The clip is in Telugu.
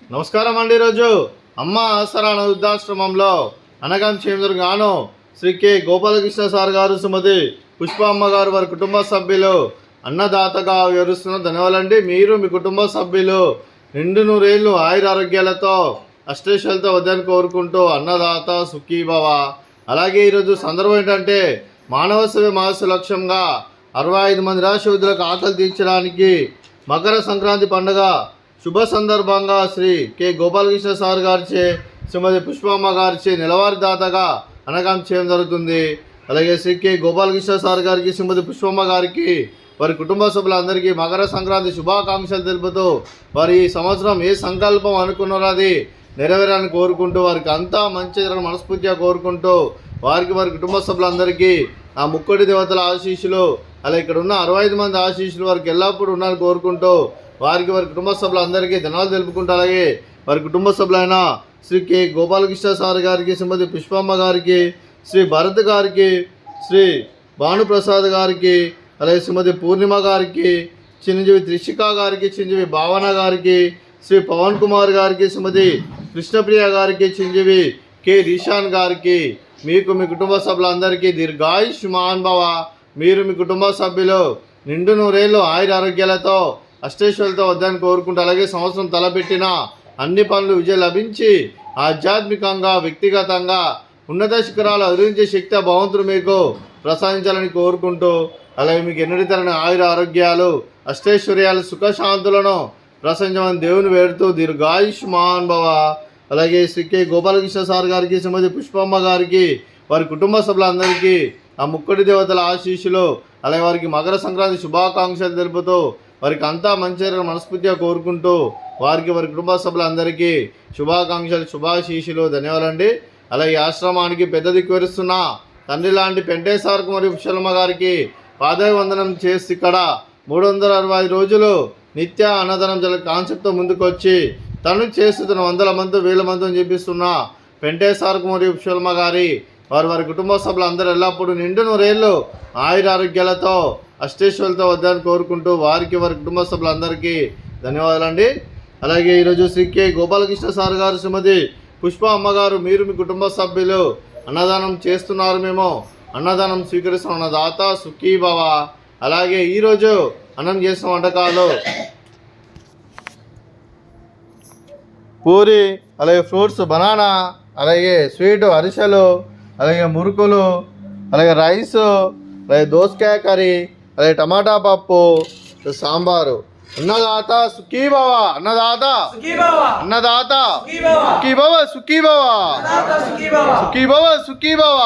నమస్కారం అండి. ఈరోజు అమ్మ ఆసరాన వృద్ధాశ్రమంలో అనగం చేమదురుగాను శ్రీ కె గోపాలకృష్ణ సార్ గారు, సుమతి పుష్ప అమ్మ గారు, వారి కుటుంబ సభ్యులు అన్నదాతగా వివరిస్తున్న ధన్యవాదాలండి. మీరు మీ కుటుంబ సభ్యులు నిండు నూరేళ్ళు ఆయురారోగ్యాలతో అష్టైశ్వర్యాలతో వద్దని కోరుకుంటూ అన్నదాత సుఖీభవ. అలాగే ఈరోజు సందర్భం ఏంటంటే మానవ సేవ మహస్సు లక్ష్యంగా 65 మంది రాష్ట్రవిధులకు ఆకలి తీర్చడానికి మకర సంక్రాంతి పండుగ శుభ సందర్భంగా శ్రీ కె గోపాలకృష్ణ సార్ గారిచే, శ్రీమతి పుష్పమ్మ గారిచే నెలవారీ దాతగా అనగం చేయడం జరుగుతుంది. అలాగే శ్రీ కె గోపాలకృష్ణ సార్ గారికి, శ్రీమతి పుష్పమ్మ గారికి, వారి కుటుంబ సభ్యులందరికీ మకర సంక్రాంతి శుభాకాంక్షలు తెలుపుతూ వారి ఈ సంవత్సరం ఏ సంకల్పం అనుకున్నారో అది నెరవేరాలని కోరుకుంటూ, వారికి అంతా మంచి జరగని మనస్ఫూర్తిగా కోరుకుంటూ, వారికి వారి కుటుంబ సభ్యులందరికీ ఆ ముక్కోటి దేవతల ఆశీస్సులు, అలా ఇక్కడ ఉన్న 65 మంది ఆశీస్సులు వారికి ఎల్లప్పుడూ ఉండాలని కోరుకుంటూ, వారికి వారి కుటుంబ సభ్యులందరికీ ధన్యవాదాలు తెలుపుకుంటూ, అలాగే వారి కుటుంబ సభ్యులైన శ్రీ కె గోపాలకృష్ణ సార్ గారికి, శ్రీమతి పుష్పమ్మ గారికి, శ్రీ భరత్ గారికి, శ్రీ భానుప్రసాద్ గారికి, అలాగే శ్రీమతి పూర్ణిమ గారికి, చిరంజీవి త్రిషిక గారికి, చిరంజీవి భావన గారికి, శ్రీ పవన్ కుమార్ గారికి, శ్రీమతి కృష్ణప్రియ గారికి, చిరంజీవి కె రీషాన్ గారికి, మీకు మీ కుటుంబ సభ్యులందరికీ దీర్ఘాయుష్మాన్ భవ. మీరు మీ కుటుంబ సభ్యులు నిండు నూరేళ్ళు ఆయురారోగ్యాలతో అష్టైశ్వర్యాలతో వద్దని కోరుకుంటూ, అలాగే సంవత్సరం తలపెట్టిన అన్ని పనులు విజయం లభించి ఆధ్యాత్మికంగా వ్యక్తిగతంగా ఉన్నత శిఖరాలు అధిరించే శక్తి భగవంతుడు మీకు ప్రసాదించాలని కోరుకుంటూ, అలాగే మీకు ఎన్నటి తరని ఆయుర ఆరోగ్యాలు అష్టైశ్వర్యాలు సుఖశాంతులను ప్రసంచమని దేవుని వేడుతూ దీర్ఘాయుష్మాన్ భవ. అలాగే శ్రీ కె గోపాలకృష్ణ సార్ గారికి, శ్రీమతి పుష్పమ్మ గారికి, వారి కుటుంబ సభ్యులందరికీ ఆ ముక్కడి దేవతల ఆశీస్సులు, అలాగే వారికి మకర సంక్రాంతి శుభాకాంక్షలు తెలుపుతూ, వారికి అంతా మంచి మనస్ఫూర్తిగా కోరుకుంటూ, వారికి వారి కుటుంబ సభ్యులందరికీ శుభాకాంక్షలు శుభాశీస్సులు ధన్యవాదాలండి. అలాగే ఆశ్రమానికి పెద్ద దిక్కు విరుస్తున్న తండ్రి లాంటి పెంటేశ్వర్కు మరియు పుష్పమ్మ గారికి పాదాభివందనం చేసి ఇక్కడ 365 రోజులు నిత్య అన్నదానం జల కాన్సెప్ట్తో ముందుకు వచ్చి తను చేస్తున్న 100 మంది 1000 మందిని చూపిస్తున్న పెంటేశ్వర్కు మరియు పుష్పమ్మ గారి, వారి వారి కుటుంబ సభ్యులందరూ ఎల్లప్పుడూ నిండు నూరేళ్ళు ఆయురారోగ్యాలతో అష్టైశ్వర్యాలతో వద్దని కోరుకుంటూ, వారికి వారి కుటుంబ సభ్యులందరికీ ధన్యవాదాలండి. అలాగే ఈరోజు శ్రీ కె గోపాలకృష్ణ సార్ గారు, శ్రీమతి పుష్ప అమ్మగారు, మీరు మీ కుటుంబ సభ్యులు అన్నదానం చేస్తున్నారు, మేము అన్నదానం స్వీకరిస్తున్న అన్నదాత సుఖీభవ. అలాగే ఈరోజు అన్నం చేసిన వంటకాలు పూరి, అలాగే ఫ్రూట్స్ బనానా, అలాగే స్వీట్ అరిసెలు, అలాగే మురుకులు, అలాగే రైస్, అలాగే దోసకాయ కర్రీ, అలాగే టమాటా పప్పు, సాంబారు. అన్నదాత సుఖీభవ, అన్నదాత అన్నదాత సుఖీభవ, సుఖీభవ సుఖీభవ, సుఖీభవ.